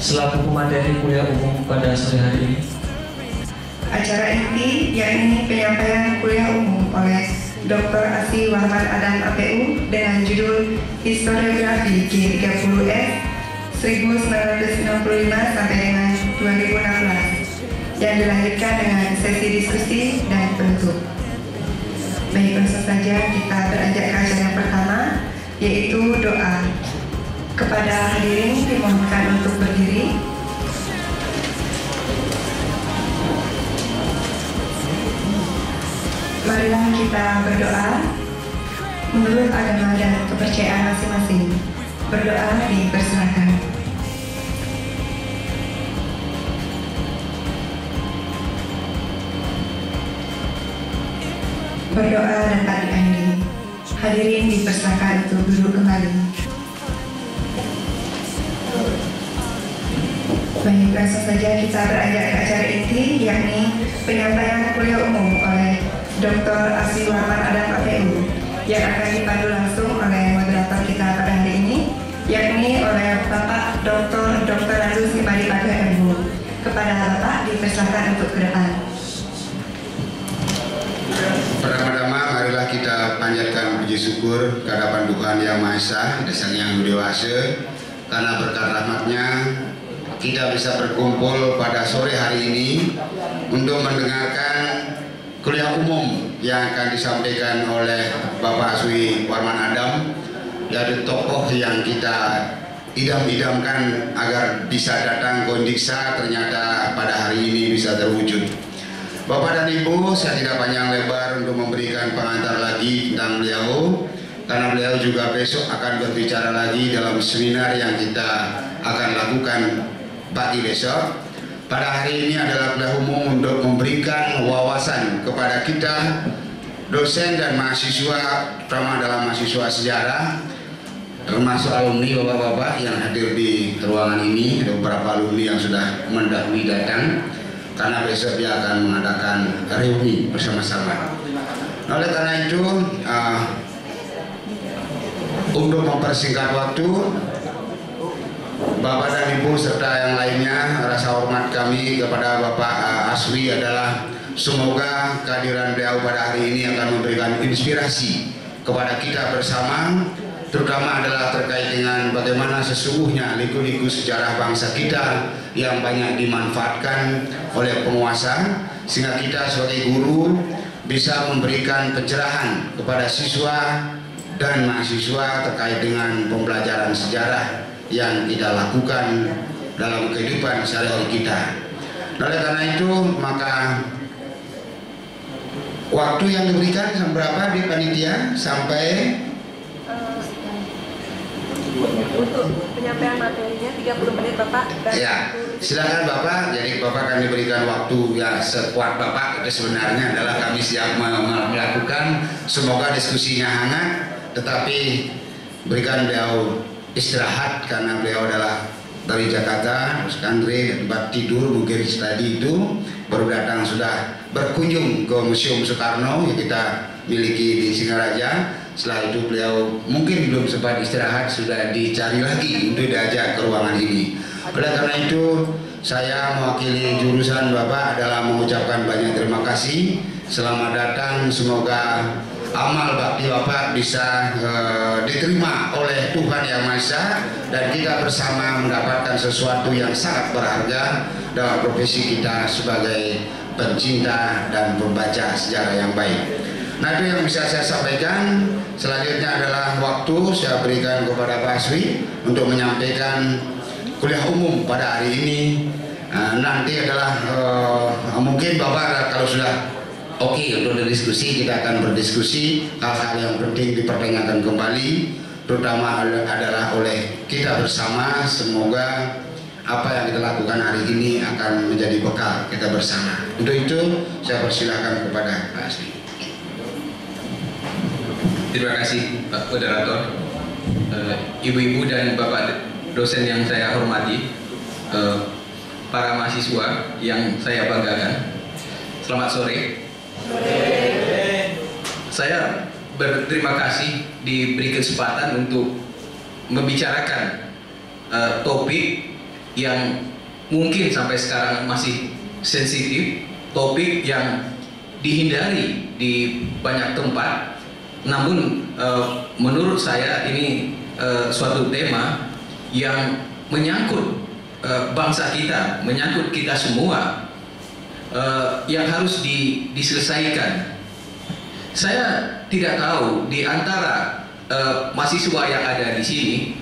selaku pemateri kuliah umum pada sore hari ini. Acara inti yakni penyampaian kuliah umum oleh Dr. Asi Warman Adam APU dengan judul Historiografi G30S 1965 sampai dengan 2016 yang dilanjutkan dengan sesi diskusi dan penutup. Baik, langsung saja kita beranjak ke acara yang pertama, yaitu doa. Kepada hadirin dimohonkan untuk berdiri. Marilah kita berdoa menurut agama dan kepercayaan masing-masing. Berdoa dipersilakan. Berdoa dapat diakhiri. Hadirin dipersilakan untuk duduk kembali. Baik, langsung saja kita beranjak ke acara inti, yakni penyampaian kuliah umum oleh Dr. Asi Warman Adam APU yang akan dipandu langsung oleh moderator kita pada hari ini, yakni oleh Bapak Dr. Andus Himadi Paga MHU. Kepada Bapak dipersilakan untuk ke depan. Pertama-tama marilah kita panjatkan puji syukur kehadapan Tuhan Yang Maha Esa, Sang Yang Dewasa, karena berkat rahmat-Nya kita bisa berkumpul pada sore hari ini untuk mendengarkan kuliah umum yang akan disampaikan oleh Bapak Aswi Warman Adam, yaitu tokoh yang kita idam-idamkan agar bisa datang ke Undiksa, ternyata pada hari ini bisa terwujud. Bapak dan Ibu, saya tidak panjang lebar untuk memberikan pengantar lagi tentang beliau, karena beliau juga besok akan berbicara lagi dalam seminar yang kita akan lakukan pagi besok. Pada hari ini adalah kuliah umum untuk memberikan wawasan kepada kita, dosen dan mahasiswa, terutama dalam mahasiswa sejarah, termasuk alumni bapak-bapak yang hadir di ruangan ini. Ada beberapa alumni yang sudah mendahului datang, karena besok dia akan mengadakan reuni bersama-sama. Oleh karena itu, untuk mempersingkat waktu, Bapak dan Ibu serta yang lainnya, rasa hormat kami kepada Bapak Aswi adalah semoga kehadiran beliau pada hari ini akan memberikan inspirasi kepada kita bersama, terutama adalah terkait dengan bagaimana sesungguhnya liku-liku sejarah bangsa kita yang banyak dimanfaatkan oleh penguasa, sehingga kita sebagai guru bisa memberikan pencerahan kepada siswa dan mahasiswa terkait dengan pembelajaran sejarah yang kita lakukan dalam kehidupan sehari-hari kita. Oleh karena itu, maka waktu yang diberikan berapa di panitia sampai untuk penyampaian materinya 30 menit Bapak. Ya, silakan Bapak. Jadi Bapak akan diberikan waktu yang sekuat Bapak. Itu sebenarnya adalah kami siap melakukan. Semoga diskusinya hangat, tetapi berikan beliau istirahat karena beliau adalah dari Jakarta, terus Andre tempat tidur mungkin tadi itu baru datang, sudah berkunjung ke Museum Soekarno yang kita miliki di Singaraja. Setelah itu beliau mungkin belum sempat istirahat, sudah dicari lagi untuk diajak ke ruangan ini. Oleh karena itu saya mewakili jurusan Bapak adalah mengucapkan banyak terima kasih. Selamat datang, semoga amal bakti Bapak bisa diterima oleh Tuhan Yang Maha Esa dan kita bersama mendapatkan sesuatu yang sangat berharga dalam profesi kita sebagai pencinta dan pembaca sejarah yang baik. Nah, itu yang bisa saya sampaikan. Selanjutnya adalah waktu saya berikan kepada Pak Aswi untuk menyampaikan kuliah umum pada hari ini. Nanti adalah mungkin Bapak kalau sudah oke, untuk diskusi kita akan berdiskusi hal-hal yang penting dipertanyakan kembali, terutama adalah oleh kita bersama. Semoga apa yang kita lakukan hari ini akan menjadi bekal kita bersama. Untuk itu saya persilakan kepada Pak Aswi. Terima kasih Pak Moderator, Ibu-ibu dan Bapak dosen yang saya hormati, para mahasiswa yang saya banggakan. Selamat sore. Saya berterima kasih diberi kesempatan untuk membicarakan topik yang mungkin sampai sekarang masih sensitif, topik yang dihindari di banyak tempat. Namun menurut saya ini suatu tema yang menyangkut bangsa kita, menyangkut kita semua, yang harus diselesaikan. Saya tidak tahu di antara mahasiswa yang ada di sini,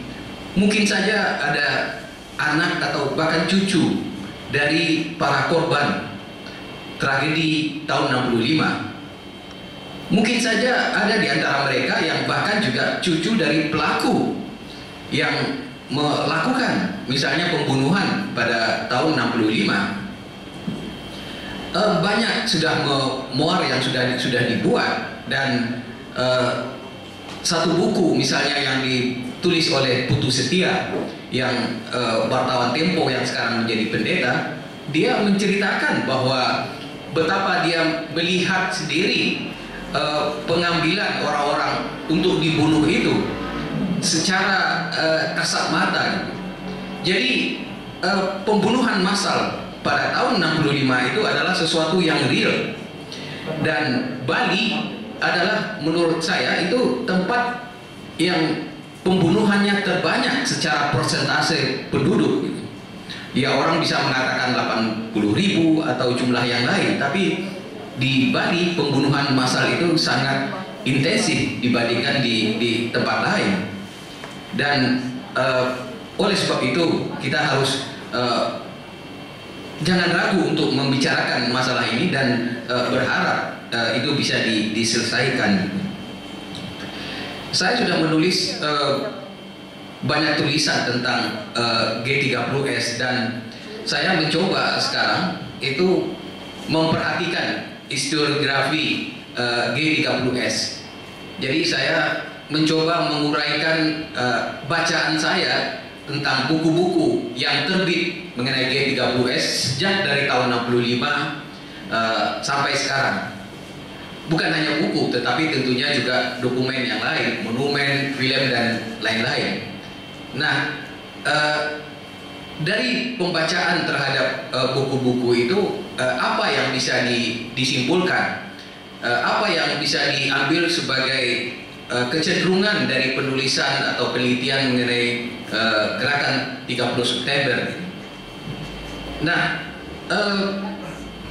mungkin saja ada anak atau bahkan cucu dari para korban tragedi tahun 65. Mungkin saja ada di antara mereka yang bahkan juga cucu dari pelaku yang melakukan misalnya pembunuhan pada tahun 65. Banyak sudah memuar yang sudah dibuat, dan satu buku misalnya yang ditulis oleh Putu Setia yang wartawan Tempo yang sekarang menjadi pendeta, dia menceritakan bahwa betapa dia melihat sendiri pengambilan orang-orang untuk dibunuh itu secara kasat mata. Jadi pembunuhan massal pada tahun 65 itu adalah sesuatu yang real, dan Bali adalah menurut saya itu tempat yang pembunuhannya terbanyak secara persentase penduduk. Ya, orang bisa mengatakan 80.000 atau jumlah yang lain, tapi di Bali pembunuhan massal itu sangat intensif dibandingkan di tempat lain. Dan oleh sebab itu kita harus jangan ragu untuk membicarakan masalah ini dan berharap itu bisa diselesaikan. Saya sudah menulis banyak tulisan tentang G30S, dan saya mencoba sekarang itu memperhatikan historiografi G30S. Jadi saya mencoba menguraikan bacaan saya tentang buku-buku yang terbit mengenai G30S sejak dari tahun 65 sampai sekarang. Bukan hanya buku, tetapi tentunya juga dokumen yang lain, monumen, film, dan lain-lain. Nah, dari pembacaan terhadap buku-buku itu, apa yang bisa disimpulkan, apa yang bisa diambil sebagai kecenderungan dari penulisan atau penelitian mengenai gerakan 30 September. Nah,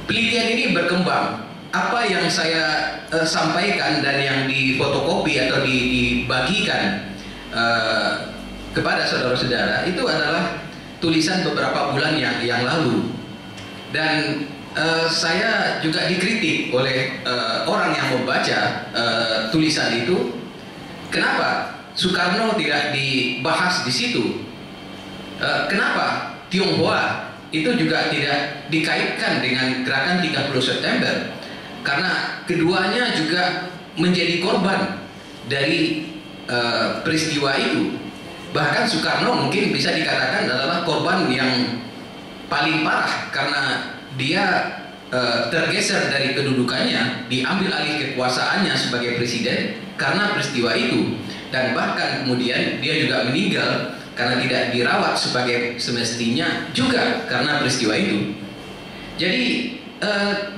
penelitian ini berkembang. Apa yang saya sampaikan dan yang difotokopi atau dibagikan kepada saudara-saudara itu adalah tulisan beberapa bulan yang lalu, dan saya juga dikritik oleh orang yang membaca tulisan itu. Kenapa Soekarno tidak dibahas di situ? Kenapa Tionghoa itu juga tidak dikaitkan dengan gerakan 30 September? Karena keduanya juga menjadi korban dari peristiwa itu. Bahkan Soekarno mungkin bisa dikatakan adalah korban yang paling parah, karena dia tergeser dari kedudukannya, diambil alih kekuasaannya sebagai presiden karena peristiwa itu, dan bahkan kemudian dia juga meninggal karena tidak dirawat sebagai semestinya juga karena peristiwa itu. Jadi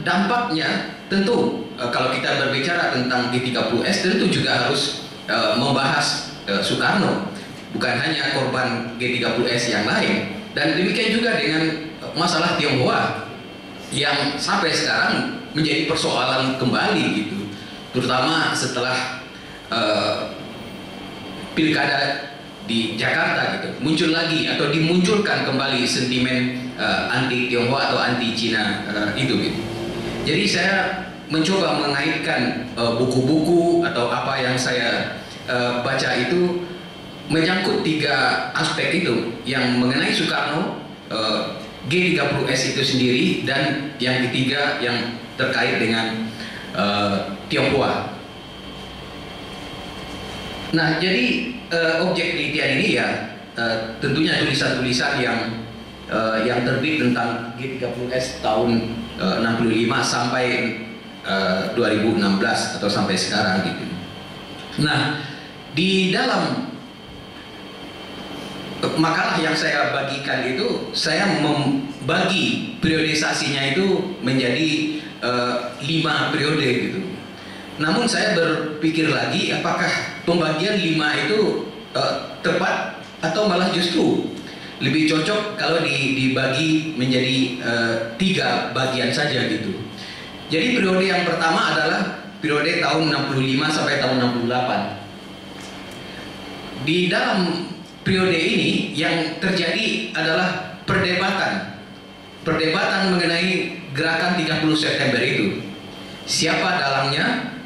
dampaknya tentu kalau kita berbicara tentang G30S tentu juga harus membahas Soekarno, bukan hanya korban G30S yang lain. Dan demikian juga dengan masalah Tionghoa yang sampai sekarang menjadi persoalan kembali gitu, terutama setelah pilkada di Jakarta gitu, muncul lagi atau dimunculkan kembali sentimen anti Tionghoa atau anti Cina itu gitu. Jadi saya mencoba mengaitkan buku-buku atau apa yang saya baca itu menyangkut tiga aspek itu, yang mengenai Soekarno, G30S itu sendiri, dan yang ketiga yang terkait dengan Tionghoa. Nah, jadi objek penelitian ini ya tentunya tulisan-tulisan yang terbit tentang G30S tahun 65 sampai 2016 atau sampai sekarang gitu. Nah, di dalam makalah yang saya bagikan itu, saya membagi periodisasinya itu menjadi 5 periode gitu. Namun saya berpikir lagi, apakah pembagian 5 itu tepat atau malah justru lebih cocok kalau dibagi menjadi 3 bagian saja gitu. Jadi periode yang pertama adalah periode tahun 65 sampai tahun 68. Di dalam periode ini yang terjadi adalah perdebatan mengenai gerakan 30 September itu. Siapa dalangnya?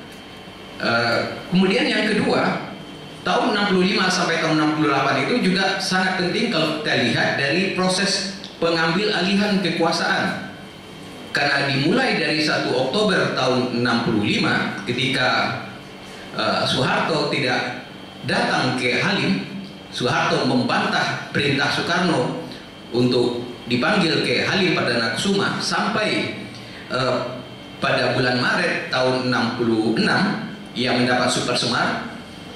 Kemudian yang kedua, tahun 65 sampai tahun 68 itu juga sangat penting kalau kita lihat dari proses pengambil alihan kekuasaan. Karena dimulai dari 1 Oktober tahun 65 ketika Soeharto tidak datang ke Halim, Soeharto membantah perintah Soekarno untuk dipanggil ke Halim Perdana Kusuma sampai pada bulan Maret tahun 66 ia mendapat super semar,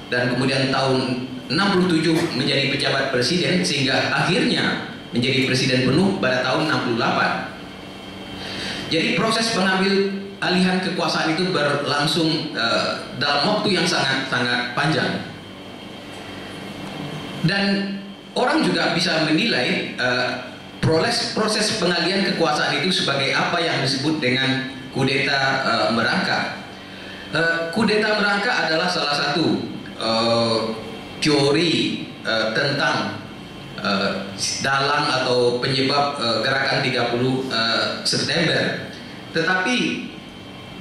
dan kemudian tahun 67 menjadi pejabat presiden sehingga akhirnya menjadi presiden penuh pada tahun 68. Jadi proses pengambil alihan kekuasaan itu berlangsung dalam waktu yang sangat panjang. Dan orang juga bisa menilai proses pengalihan kekuasaan itu sebagai apa yang disebut dengan kudeta Merangka. Kudeta Merangka adalah salah satu teori tentang dalang atau penyebab gerakan 30 September. Tetapi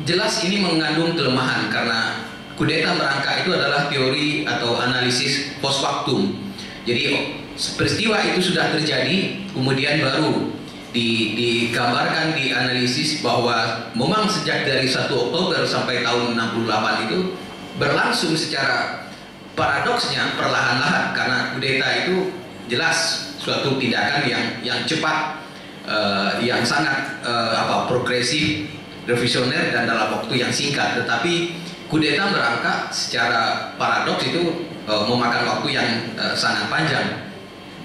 jelas ini mengandung kelemahan karena kudeta Merangka itu adalah teori atau analisis post factum. Jadi peristiwa itu sudah terjadi, kemudian baru digambarkan, dianalisis bahwa memang sejak dari 1 Oktober sampai tahun 68 itu berlangsung secara paradoksnya perlahan-lahan, karena kudeta itu jelas suatu tindakan yang cepat, yang sangat progresif, revisioner dan dalam waktu yang singkat. Tetapi kudeta Merangka secara paradoks itu memakan waktu yang sangat panjang.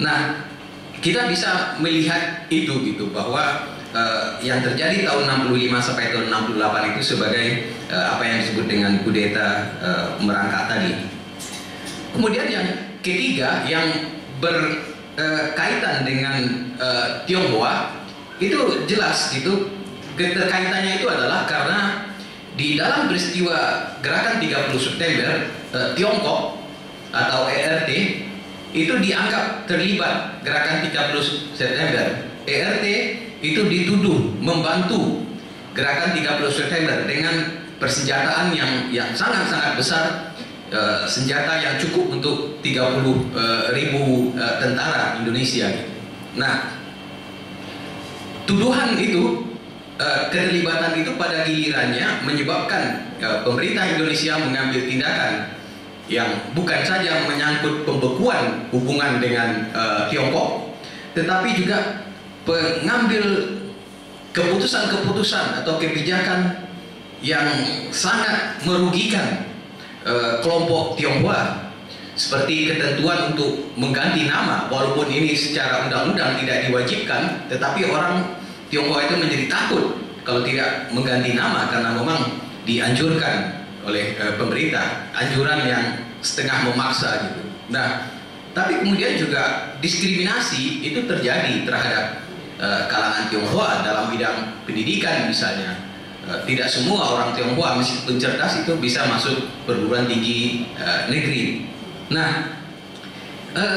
Nah, kita bisa melihat itu gitu, bahwa yang terjadi tahun 65 sampai tahun 68 itu sebagai apa yang disebut dengan kudeta Merangka tadi. Kemudian yang ketiga yang berkaitan dengan Tionghoa itu jelas gitu, keterkaitannya itu adalah karena di dalam peristiwa gerakan 30 September Tiongkok atau ERT itu dianggap terlibat gerakan 30 September. ERT itu dituduh membantu gerakan 30 September dengan persenjataan yang sangat-sangat besar, senjata yang cukup untuk 30.000 tentara Indonesia. Nah, tuduhan itu, keterlibatan itu pada gilirannya menyebabkan pemerintah Indonesia mengambil tindakan yang bukan saja menyangkut pembekuan hubungan dengan Tiongkok, tetapi juga mengambil keputusan-keputusan atau kebijakan yang sangat merugikan kelompok Tionghoa, seperti ketentuan untuk mengganti nama, walaupun ini secara undang-undang tidak diwajibkan, tetapi orang Tionghoa itu menjadi takut kalau tidak mengganti nama karena memang dianjurkan oleh pemerintah, anjuran yang setengah memaksa gitu. Nah, tapi kemudian juga diskriminasi itu terjadi terhadap kalangan Tionghoa dalam bidang pendidikan misalnya. Tidak semua orang Tionghoa meskipun cerdas itu bisa masuk perguruan tinggi negeri. Nah,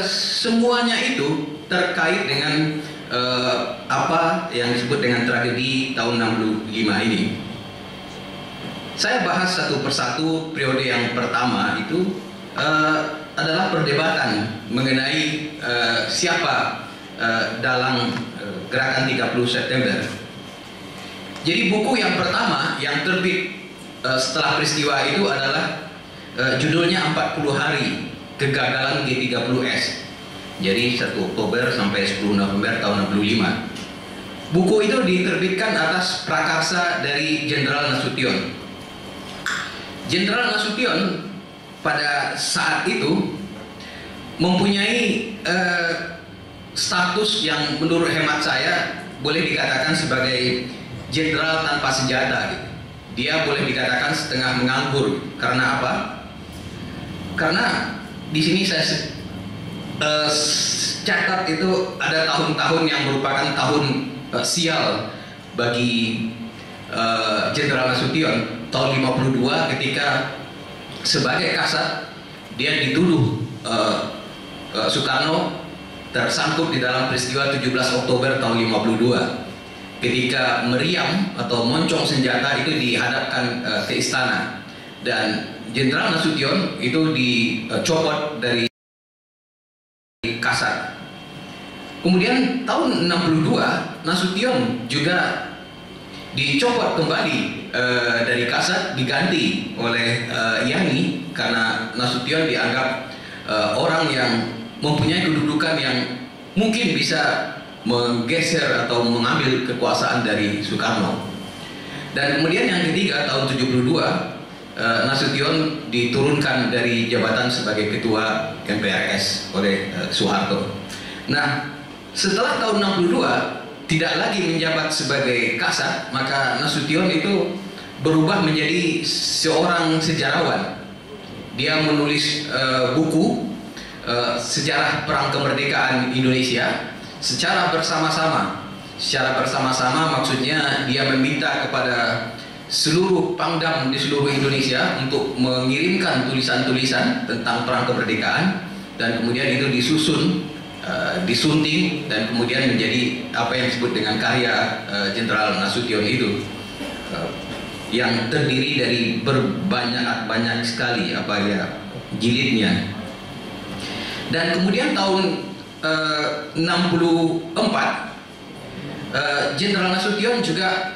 semuanya itu terkait dengan apa yang disebut dengan tragedi tahun 65 ini. Saya bahas satu persatu. Periode yang pertama itu adalah perdebatan mengenai siapa dalang gerakan 30 September. Jadi buku yang pertama yang terbit setelah peristiwa itu adalah judulnya 40 Hari Kegagalan G30S. Jadi 1 Oktober sampai 10 November tahun 65. Buku itu diterbitkan atas prakarsa dari Jenderal Nasution. Jenderal Nasution pada saat itu mempunyai status yang menurut hemat saya boleh dikatakan sebagai jenderal tanpa senjata gitu. Dia boleh dikatakan setengah menganggur. Karena apa? Karena di sini saya catat itu ada tahun-tahun yang merupakan tahun sial bagi Jenderal Nasution. Tahun 52 ketika sebagai kasat dia dituduh Soekarno tersangkut di dalam peristiwa 17 Oktober tahun 52 ketika meriam atau moncong senjata itu dihadapkan ke istana, dan Jenderal Nasution itu dicopot dari kasat. Kemudian tahun 62 Nasution juga dicopot kembali dari kasat, diganti oleh Yani, karena Nasution dianggap orang yang mempunyai kedudukan yang mungkin bisa menggeser atau mengambil kekuasaan dari Soekarno. Dan kemudian yang ketiga tahun 72 Nasution diturunkan dari jabatan sebagai ketua MPRS oleh Soeharto. Nah, setelah tahun 62 tidak lagi menjabat sebagai kasat, maka Nasution itu berubah menjadi seorang sejarawan. Dia menulis buku sejarah perang kemerdekaan Indonesia secara bersama-sama. Secara bersama-sama maksudnya dia meminta kepada seluruh pangdam di seluruh Indonesia untuk mengirimkan tulisan-tulisan tentang perang kemerdekaan, dan kemudian itu disusun, disunting, dan kemudian menjadi apa yang disebut dengan karya Jenderal Nasution itu, yang terdiri dari berbanyak sekali jilidnya. Dan kemudian tahun 64 Jenderal Nasution juga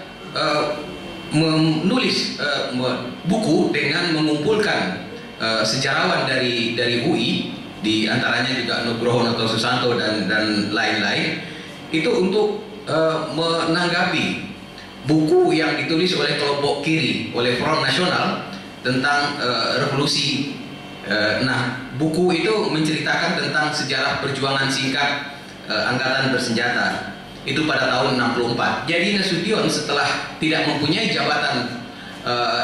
menulis buku dengan mengumpulkan sejarawan dari UI, di antaranya juga Nugroho Noto Susanto dan lain-lain, itu untuk menanggapi buku yang ditulis oleh kelompok kiri, oleh Front Nasional tentang revolusi. Nah, buku itu menceritakan tentang sejarah perjuangan singkat angkatan bersenjata itu pada tahun 64. Jadi Nasution setelah tidak mempunyai jabatan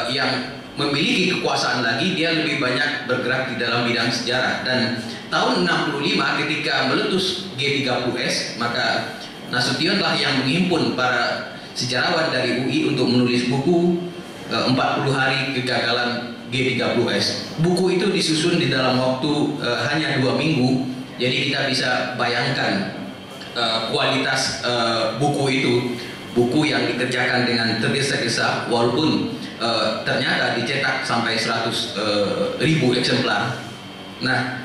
yang memiliki kekuasaan lagi, dia lebih banyak bergerak di dalam bidang sejarah. Dan tahun 65 ketika meletus G30S, maka Nasution lah yang menghimpun para sejarawan dari UI untuk menulis buku 40 hari kegagalan G30S. Buku itu disusun di dalam waktu hanya 2 minggu. Jadi kita bisa bayangkan kualitas buku itu, buku yang dikerjakan dengan tergesa-gesa, walaupun ternyata dicetak sampai 100.000 eksemplar. Nah,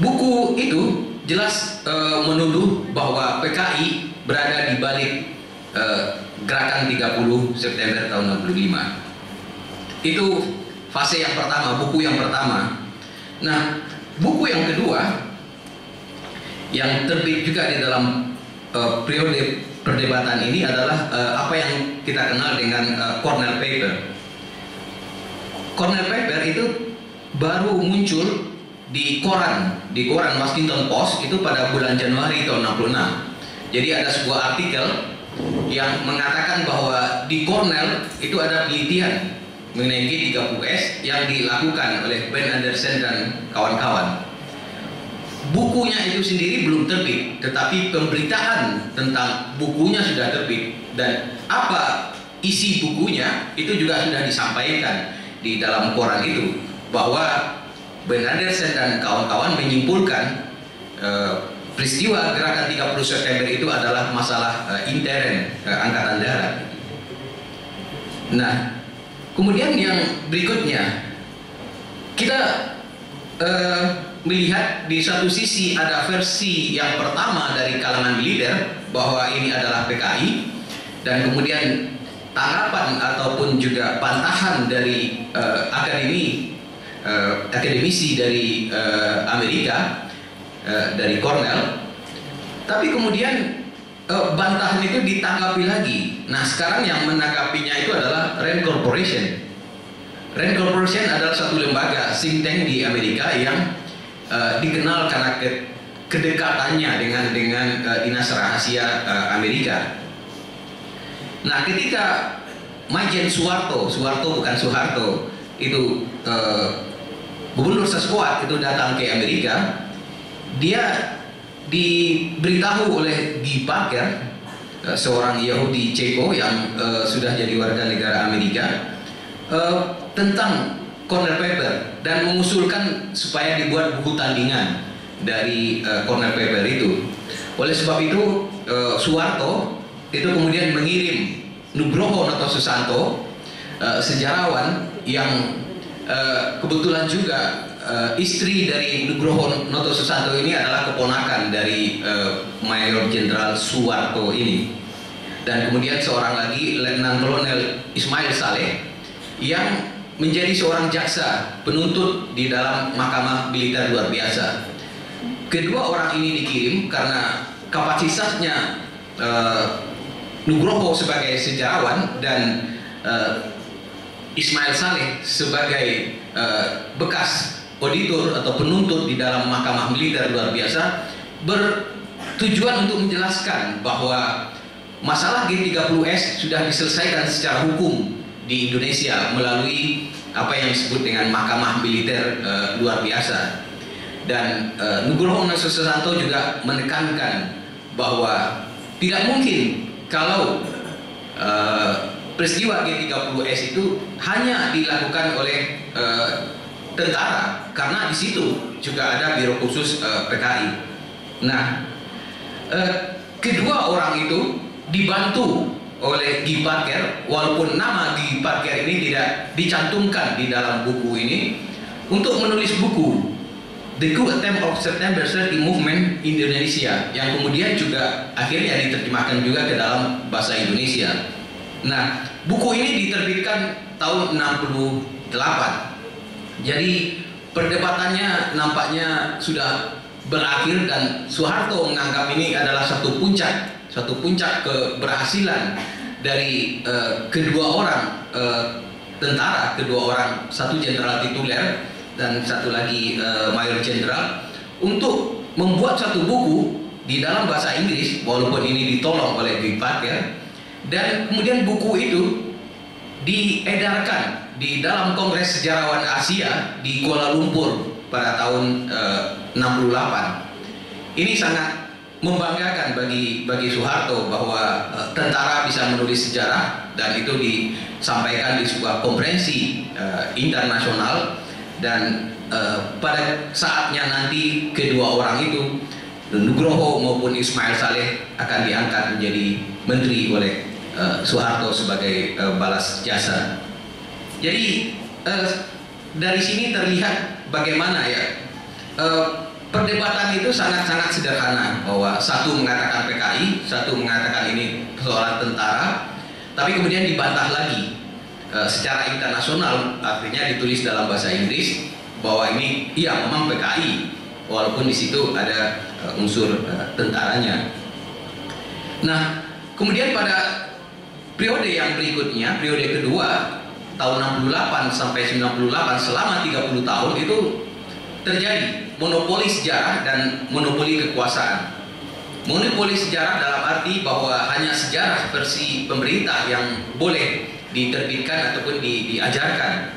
buku itu jelas menuduh bahwa PKI berada di balik gerakan 30 September tahun 65. Itu fase yang pertama, buku yang pertama. Nah, buku yang kedua yang terbit juga di dalam periode perdebatan ini adalah apa yang kita kenal dengan Cornell Paper. Cornell Paper itu baru muncul di koran Washington Post itu pada bulan Januari tahun 66. Jadi ada sebuah artikel yang mengatakan bahwa di Cornell itu ada penelitian mengenai G30S yang dilakukan oleh Ben Anderson dan kawan-kawan. Bukunya itu sendiri belum terbit, tetapi pemberitaan tentang bukunya sudah terbit, dan apa isi bukunya itu juga sudah disampaikan di dalam koran itu, bahwa Ben Anderson dan kawan-kawan menyimpulkan peristiwa gerakan 30 September itu adalah masalah intern Angkatan Darat. Nah, kemudian yang berikutnya kita melihat di satu sisi ada versi yang pertama dari kalangan militer bahwa ini adalah PKI, dan kemudian tanggapan ataupun juga bantahan dari akademisi dari Amerika, dari Cornell. Tapi kemudian bantahan itu ditanggapi lagi. Nah, sekarang yang menanggapinya itu adalah Rand Corporation. Rand Corporation adalah satu lembaga think tank di Amerika yang dikenal karena kedekatannya dengan dinas rahasia Amerika. Nah, ketika Majen Soeharto bukan Soeharto, itu gubernur sekuat itu datang ke Amerika, dia diberitahu oleh Guy Parker, seorang Yahudi Ceko yang sudah jadi warga negara Amerika, tentang Cornell Paper dan mengusulkan supaya dibuat buku tandingan dari Cornell Paper itu. Oleh sebab itu Soeharto itu kemudian mengirim Nugroho Noto Susanto, sejarawan yang kebetulan juga istri dari Nugroho Noto Susanto ini adalah keponakan dari Mayor Jenderal Soeharto ini. Dan kemudian seorang lagi Letnan Kolonel Ismail Saleh yang menjadi seorang jaksa penuntut di dalam Mahkamah Militer luar biasa. Kedua orang ini dikirim karena kapasitasnya Nugroho sebagai sejarawan dan Ismail Saleh sebagai bekas auditor atau penuntut di dalam Mahkamah Militer luar biasa, bertujuan untuk menjelaskan bahwa masalah G30S sudah diselesaikan secara hukum di Indonesia melalui apa yang disebut dengan Mahkamah Militer luar biasa. Dan Nugroho Noto Susanto juga menekankan bahwa tidak mungkin kalau peristiwa G30S itu hanya dilakukan oleh tentara, karena di situ juga ada biro khusus PKI. Nah, kedua orang itu dibantu oleh Guy Parker, walaupun nama Guy Parker ini tidak dicantumkan di dalam buku ini, untuk menulis buku The Coup Attempt of September 30 Movement in Indonesia, yang kemudian juga akhirnya diterjemahkan juga ke dalam bahasa Indonesia. Nah, buku ini diterbitkan tahun 68. Jadi perdebatannya nampaknya sudah berakhir dan Soeharto menganggap ini adalah satu puncak keberhasilan dari kedua orang tentara, kedua orang, satu jenderal tituler dan satu lagi mayor jenderal, untuk membuat satu buku di dalam bahasa Inggris, walaupun ini ditolong oleh Guy Parker, dan kemudian buku itu diedarkan di dalam Kongres Sejarawan Asia di Kuala Lumpur pada tahun 68. Ini sangat membanggakan bagi Soeharto bahwa tentara bisa menulis sejarah, dan itu disampaikan di sebuah konferensi internasional. Dan pada saatnya nanti kedua orang itu, Nugroho maupun Ismail Saleh, akan diangkat menjadi menteri oleh Soeharto sebagai balas jasa. Jadi dari sini terlihat bagaimana ya perdebatan itu sangat-sangat sederhana, bahwa satu mengatakan PKI, satu mengatakan ini persoalan tentara, tapi kemudian dibantah lagi secara internasional, artinya ditulis dalam bahasa Inggris bahwa ini iya memang PKI, walaupun di situ ada unsur tentaranya. Nah, kemudian pada periode yang berikutnya, periode kedua tahun 68 sampai 98, selama 30 tahun itu terjadi monopoli sejarah dan monopoli kekuasaan. Monopoli sejarah dalam arti bahwa hanya sejarah versi pemerintah yang boleh diterbitkan ataupun diajarkan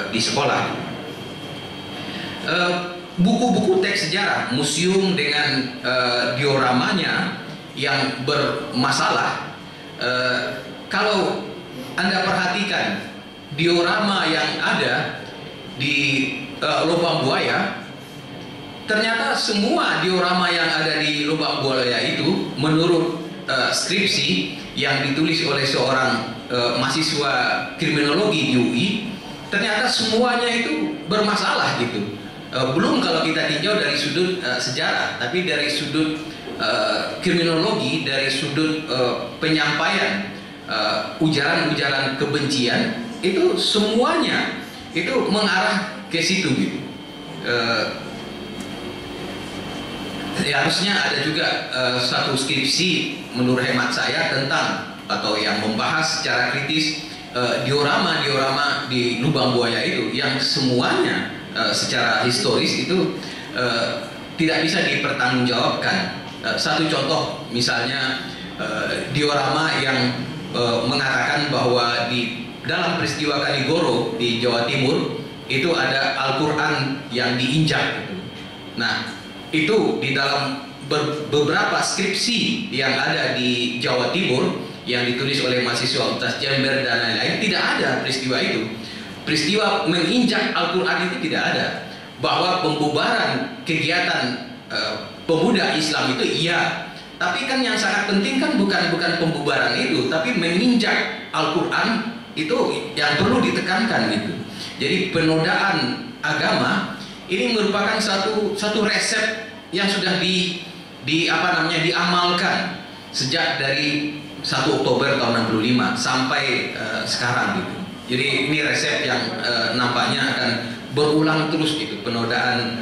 di sekolah. Buku-buku teks sejarah, museum dengan dioramanya yang bermasalah, kalau Anda perhatikan diorama yang ada di Lubang Buaya, ternyata semua diorama yang ada di Lubang Buaya itu menurut skripsi yang ditulis oleh seorang mahasiswa kriminologi di UI, ternyata semuanya itu bermasalah gitu. Belum kalau kita tinjau dari sudut sejarah, tapi dari sudut kriminologi, dari sudut penyampaian ujaran-ujaran kebencian, itu semuanya itu mengarah ke situ gitu. Ya, harusnya ada juga satu skripsi menurut hemat saya tentang, atau yang membahas secara kritis diorama-diorama di Lubang Buaya itu, yang semuanya secara historis itu tidak bisa dipertanggungjawabkan. Satu contoh misalnya diorama yang mengatakan bahwa di dalam peristiwa Kanigoro di Jawa Timur itu ada Al-Quran yang diinjak gitu. Nah, itu di dalam beberapa skripsi yang ada di Jawa Timur yang ditulis oleh mahasiswa Universitas Jember dan lain-lain, tidak ada peristiwa itu. Peristiwa menginjak Al-Quran itu tidak ada. Bahwa pembubaran kegiatan pemuda Islam itu iya, tapi kan yang sangat penting kan bukan pembubaran itu, tapi menginjak Al-Quran itu yang perlu ditekankan gitu. Jadi penodaan agama ini merupakan satu resep yang sudah diamalkan sejak dari 1 Oktober tahun 65 sampai sekarang gitu. Jadi ini resep yang nampaknya akan berulang terus gitu, penodaan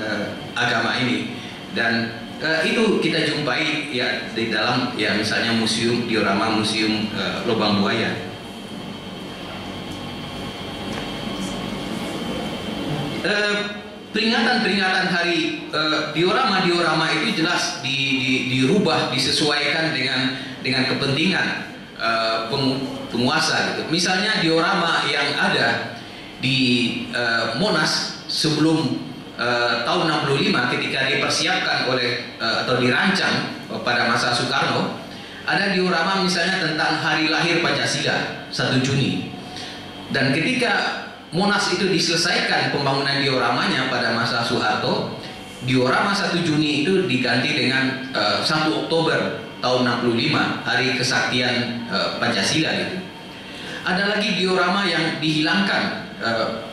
agama ini. Dan itu kita jumpai ya di dalam ya misalnya museum diorama Museum Lubang Buaya. Peringatan hari diorama itu jelas dirubah, disesuaikan dengan kepentingan penguasa gitu. Misalnya diorama yang ada di Monas sebelum tahun 65 ketika dipersiapkan oleh atau dirancang pada masa Soekarno, ada diorama misalnya tentang hari lahir Pancasila 1 Juni. Dan ketika Monas itu diselesaikan pembangunan dioramanya pada masa Soeharto, diorama 1 Juni itu diganti dengan 1 Oktober tahun 65, hari kesaktian Pancasila gitu. Ada lagi diorama yang dihilangkan,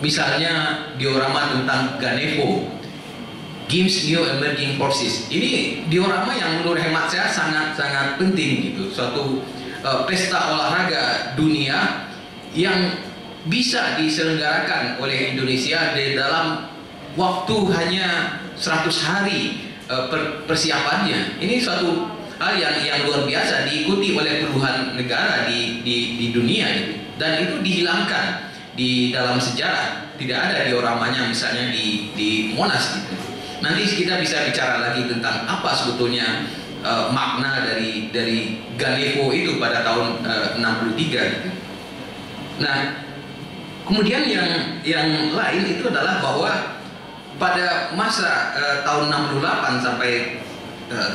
misalnya diorama tentang Ganevo, Games New Emerging Forces. Ini diorama yang menurut hemat saya sangat penting gitu, suatu pesta olahraga dunia yang bisa diselenggarakan oleh Indonesia di dalam waktu hanya 100 hari persiapannya. Ini suatu hal yang luar biasa, diikuti oleh puluhan negara di dunia gitu. Dan itu dihilangkan di dalam sejarah, tidak ada dioramanya misalnya di Monas gitu. Nanti kita bisa bicara lagi tentang apa sebetulnya makna dari Ganevo itu pada tahun 63 gitu. Nah, kemudian yang lain itu adalah bahwa pada masa tahun 68 sampai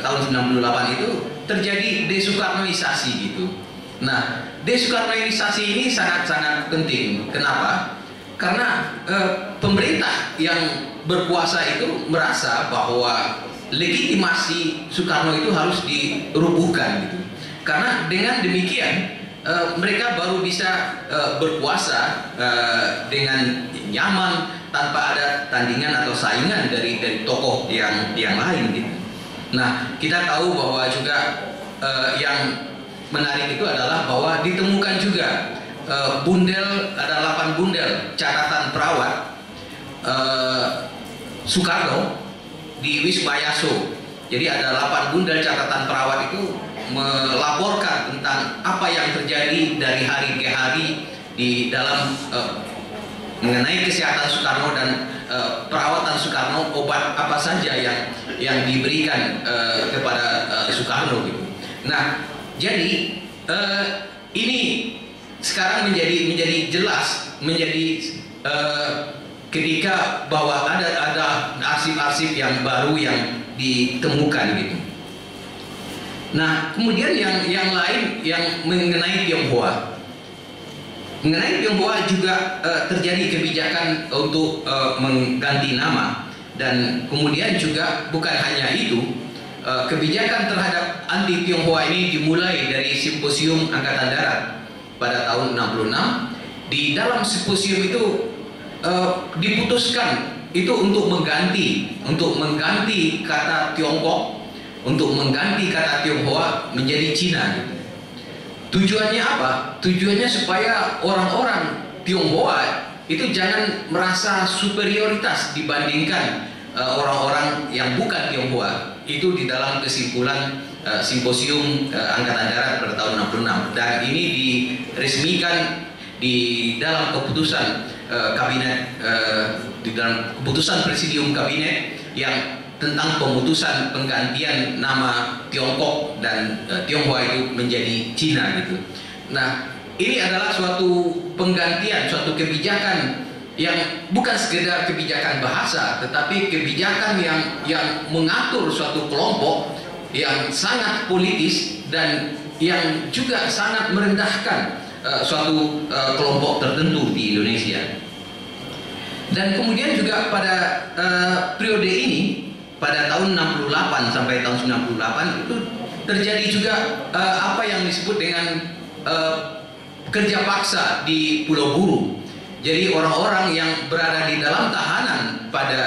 tahun 98 itu terjadi desoekarnoisasi gitu. Nah, desoekarnoisasi ini sangat penting. Kenapa? Karena pemerintah yang berkuasa itu merasa bahwa legitimasi Soekarno itu harus dirubuhkan gitu. Karena dengan demikian mereka baru bisa berkuasa dengan nyaman tanpa ada tandingan atau saingan dari tokoh yang lain gitu. Nah, kita tahu bahwa juga yang menarik itu adalah bahwa ditemukan juga bundel, ada 8 bundel catatan perawat Soekarno di Wisma Yaso. Jadi ada 8 bundel catatan perawat itu melaporkan tentang apa yang terjadi dari hari ke hari di dalam mengenai kesehatan Soekarno dan perawatan Soekarno, obat apa saja yang diberikan kepada Soekarno gitu. Nah, jadi ini sekarang menjadi jelas, menjadi ketika bahwa ada arsip-arsip yang baru yang ditemukan gitu. Nah, kemudian yang lain yang mengenai Tionghoa. Mengenai Tionghoa juga terjadi kebijakan untuk mengganti nama, dan kemudian juga bukan hanya itu, kebijakan terhadap anti Tionghoa ini dimulai dari Simposium Angkatan Darat pada tahun 66. Di dalam simposium itu diputuskan itu untuk mengganti kata Tiongkok, untuk mengganti kata Tionghoa menjadi Cina gitu. Tujuannya apa? Tujuannya supaya orang-orang Tionghoa itu jangan merasa superioritas dibandingkan orang-orang yang bukan Tionghoa. Itu di dalam kesimpulan Simposium Angkatan Darat pada tahun 66, dan ini diresmikan di dalam keputusan kabinet, di dalam keputusan Presidium Kabinet yang tentang pemutusan penggantian nama Tiongkok dan Tionghoa itu menjadi Cina gitu. Nah, ini adalah suatu penggantian, suatu kebijakan yang bukan sekedar kebijakan bahasa, tetapi kebijakan yang mengatur suatu kelompok yang sangat politis dan yang juga sangat merendahkan suatu kelompok tertentu di Indonesia. Dan kemudian juga pada periode ini, pada tahun 68 sampai tahun 98 itu terjadi juga apa yang disebut dengan kerja paksa di Pulau Buru. Jadi orang-orang yang berada di dalam tahanan pada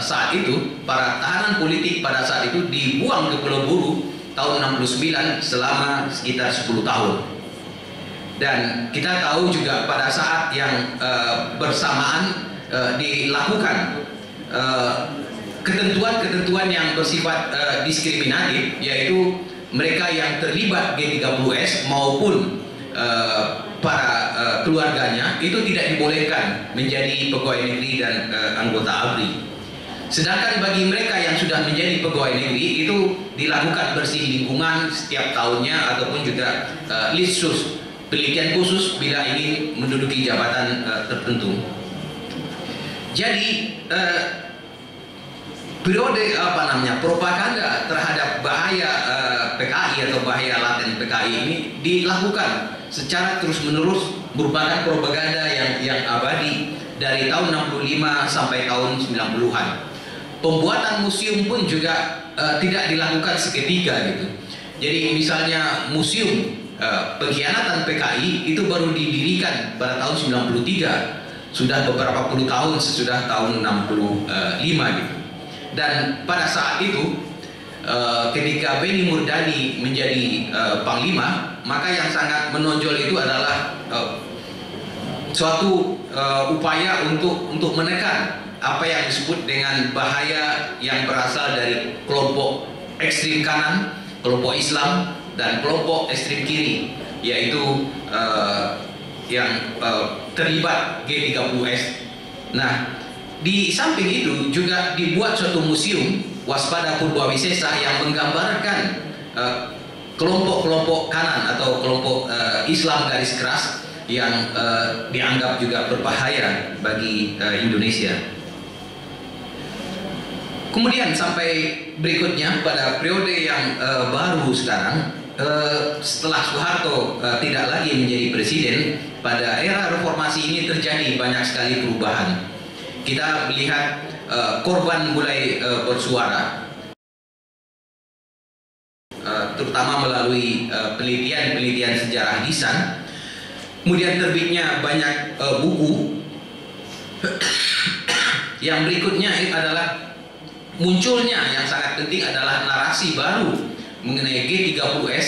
saat itu, para tahanan politik pada saat itu dibuang ke Pulau Buru tahun 69 selama sekitar 10 tahun. Dan kita tahu juga pada saat yang bersamaan dilakukan ketentuan-ketentuan yang bersifat diskriminatif, yaitu mereka yang terlibat G30S maupun para keluarganya itu tidak dibolehkan menjadi pegawai negeri dan anggota ABRI. Sedangkan bagi mereka yang sudah menjadi pegawai negeri itu dilakukan bersih lingkungan setiap tahunnya ataupun juga litsus, penelitian khusus bila ingin menduduki jabatan tertentu. Jadi periode propaganda terhadap bahaya PKI atau bahaya laten PKI ini dilakukan secara terus-menerus, merupakan propaganda yang abadi dari tahun 65 sampai tahun 90-an. Pembuatan museum pun juga tidak dilakukan seketika gitu. Jadi misalnya museum pengkhianatan PKI itu baru didirikan pada tahun 93, sudah beberapa puluh tahun sesudah tahun 65 gitu. Dan pada saat itu ketika Beni Murdani menjadi panglima, maka yang sangat menonjol itu adalah suatu upaya untuk menekan apa yang disebut dengan bahaya yang berasal dari kelompok ekstrim kanan, kelompok Islam, dan kelompok ekstrim kiri, yaitu yang terlibat G30S. Nah, di samping itu juga dibuat suatu museum Waspada Purbawisesa yang menggambarkan kelompok-kelompok kanan atau kelompok Islam garis keras yang dianggap juga berbahaya bagi Indonesia. Kemudian sampai berikutnya pada periode yang baru sekarang, setelah Soeharto tidak lagi menjadi presiden, pada era reformasi ini terjadi banyak sekali perubahan. Kita melihat korban mulai bersuara, terutama melalui penelitian sejarah lisan. Kemudian terbitnya banyak buku. Yang berikutnya adalah munculnya yang sangat penting adalah narasi baru mengenai G30S.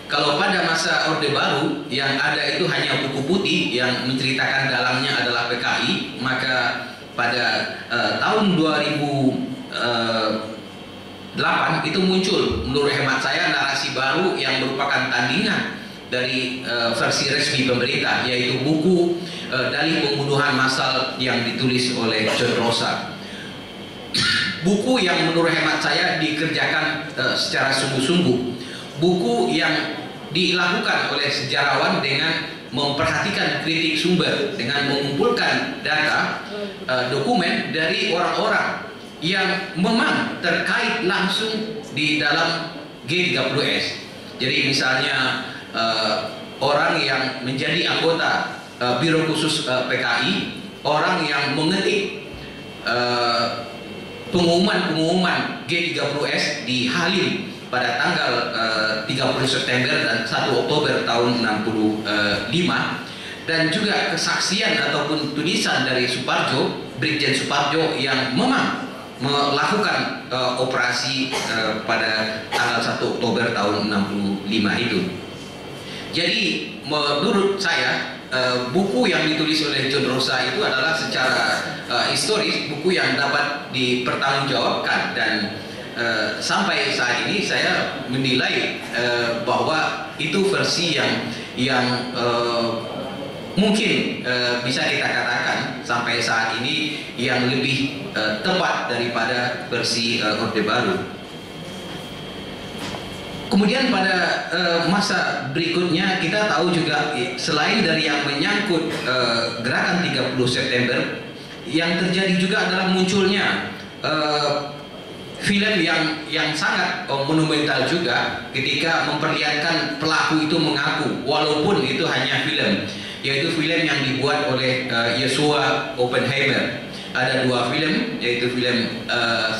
Kalau pada masa Orde Baru yang ada itu hanya buku putih yang menceritakan dalangnya adalah PKI, maka pada tahun 2008 itu muncul menurut hemat saya narasi baru yang merupakan tandingan dari versi resmi pemerintah, yaitu buku Dalih Pembunuhan Massal yang ditulis oleh John Rosa. Buku yang menurut hemat saya dikerjakan secara sungguh-sungguh, buku yang dilakukan oleh sejarawan dengan memperhatikan kritik sumber, dengan mengumpulkan data dokumen dari orang-orang yang memang terkait langsung di dalam G30S. Jadi misalnya orang yang menjadi anggota Biro Khusus PKI, orang yang mengetik pengumuman G30S di Halim pada tanggal 30 September dan 1 Oktober tahun 65, dan juga kesaksian ataupun tulisan dari Suparjo, Brigjen Suparjo yang memang melakukan operasi pada tanggal 1 Oktober tahun 65 itu. Jadi menurut saya buku yang ditulis oleh John Rosa itu adalah secara historis buku yang dapat dipertanggungjawabkan, dan sampai saat ini saya menilai bahwa itu versi yang mungkin bisa kita katakan sampai saat ini yang lebih tepat daripada versi Orde Baru. Kemudian pada masa berikutnya kita tahu juga selain dari yang menyangkut gerakan 30 September, yang terjadi juga adalah munculnya film yang sangat monumental juga ketika memperlihatkan pelaku itu mengaku, walaupun itu hanya film, yaitu film yang dibuat oleh Joshua Oppenheimer. Ada dua film, yaitu film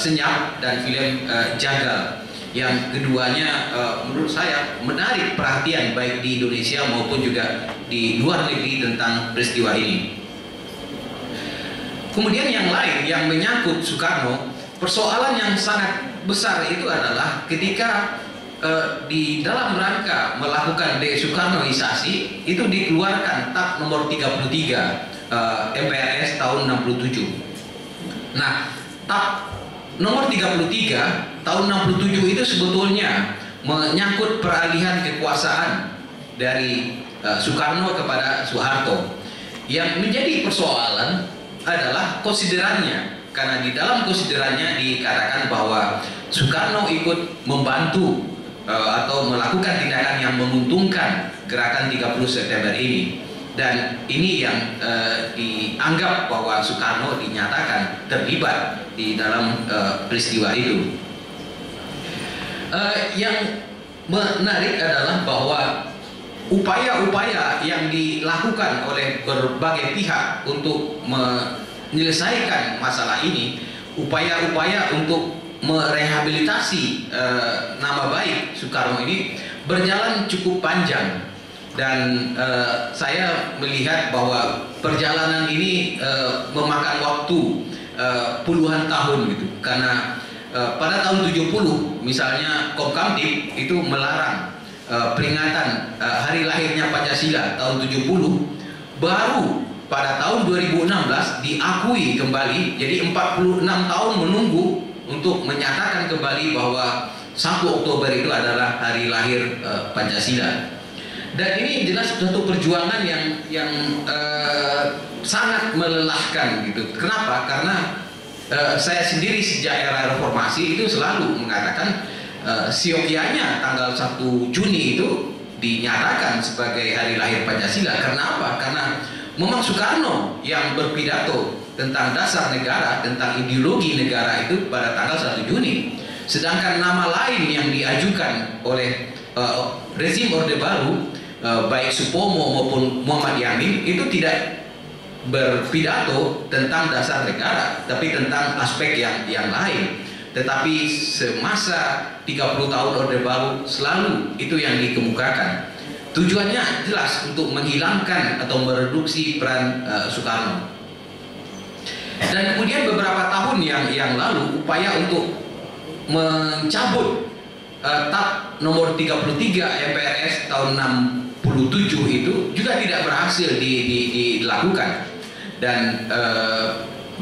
Senyap dan film Jagal, yang keduanya menurut saya menarik perhatian baik di Indonesia maupun juga di luar negeri tentang peristiwa ini. Kemudian yang lain yang menyangkut Soekarno, persoalan yang sangat besar itu adalah ketika di dalam rangka melakukan desoekarnoisasi itu dikeluarkan TAP nomor 33 MPRS tahun 67. Nah, TAP nomor 33 tahun 67 itu sebetulnya menyangkut peralihan kekuasaan dari Soekarno kepada Soeharto. Yang menjadi persoalan adalah konsiderannya, karena di dalam konsiderannya dikatakan bahwa Soekarno ikut membantu atau melakukan tindakan yang menguntungkan gerakan 30 September ini, dan ini yang dianggap bahwa Soekarno dinyatakan terlibat di dalam peristiwa itu. Yang menarik adalah bahwa upaya-upaya yang dilakukan oleh berbagai pihak untuk menyelesaikan masalah ini, upaya-upaya untuk merehabilitasi nama baik Soekarno ini berjalan cukup panjang, dan saya melihat bahwa perjalanan ini memakan waktu puluhan tahun gitu, karena pada tahun 70 misalnya Komkamtib itu melarang peringatan hari lahirnya Pancasila tahun 70, baru pada tahun 2016 diakui kembali. Jadi 46 tahun menunggu untuk menyatakan kembali bahwa 1 Oktober itu adalah hari lahir Pancasila. Dan ini jelas suatu perjuangan yang sangat melelahkan gitu. Kenapa? Karena saya sendiri sejak era reformasi itu selalu mengatakan siokianya tanggal 1 Juni itu dinyatakan sebagai hari lahir Pancasila. Karena apa? Karena memang Soekarno yang berpidato tentang dasar negara, tentang ideologi negara itu pada tanggal 1 Juni. Sedangkan nama lain yang diajukan oleh rezim Orde Baru, baik Supomo maupun Muhammad Yamin, itu tidak berpidato tentang dasar negara, tapi tentang aspek yang lain. Tetapi semasa 30 tahun Orde Baru selalu itu yang dikemukakan. Tujuannya jelas untuk menghilangkan atau mereduksi peran Soekarno. Dan kemudian beberapa tahun yang lalu upaya untuk mencabut TAP nomor 33 MPRS tahun 67 itu juga tidak berhasil dilakukan. Dan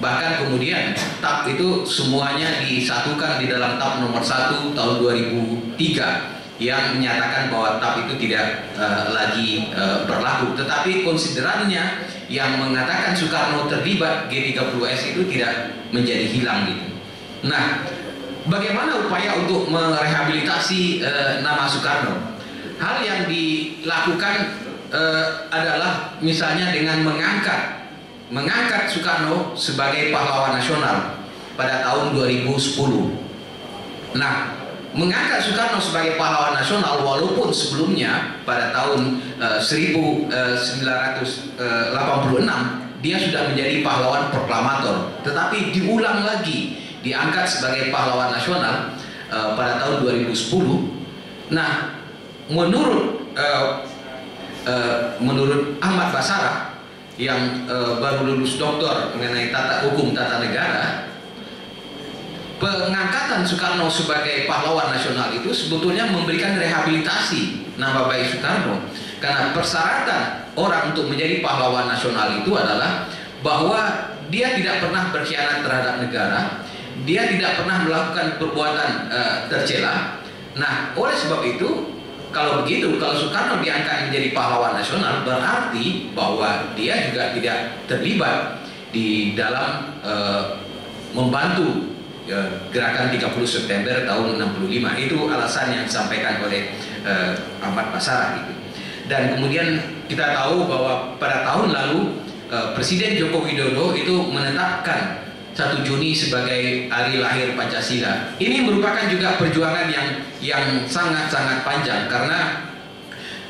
bahkan kemudian TAP itu semuanya disatukan di dalam TAP nomor 1 tahun 2003 yang menyatakan bahwa TAP itu tidak lagi berlaku. Tetapi konsiderannya yang mengatakan Soekarno terlibat G30S itu tidak menjadi hilang gitu. Nah, bagaimana upaya untuk merehabilitasi nama Soekarno? Hal yang dilakukan adalah misalnya dengan mengangkat Soekarno sebagai pahlawan nasional pada tahun 2010. Nah, mengangkat Soekarno sebagai pahlawan nasional walaupun sebelumnya pada tahun 1986 dia sudah menjadi pahlawan proklamator, tetapi diulang lagi diangkat sebagai pahlawan nasional pada tahun 2010. Nah, menurut Ahmad Basarah yang baru lulus doktor mengenai hukum tata negara, pengangkatan Soekarno sebagai pahlawan nasional itu sebetulnya memberikan rehabilitasi nama baik Soekarno, karena persyaratan orang untuk menjadi pahlawan nasional itu adalah bahwa dia tidak pernah berkhianat terhadap negara, dia tidak pernah melakukan perbuatan tercela. Nah, oleh sebab itu kalau begitu, kalau Soekarno diangkat menjadi pahlawan nasional, berarti bahwa dia juga tidak terlibat di dalam membantu gerakan 30 September tahun 65. Itu alasan yang disampaikan oleh Ahmad Basarah gitu. Dan kemudian kita tahu bahwa pada tahun lalu Presiden Joko Widodo itu menetapkan 1 Juni sebagai hari lahir Pancasila. Ini merupakan juga perjuangan yang sangat-sangat panjang, karena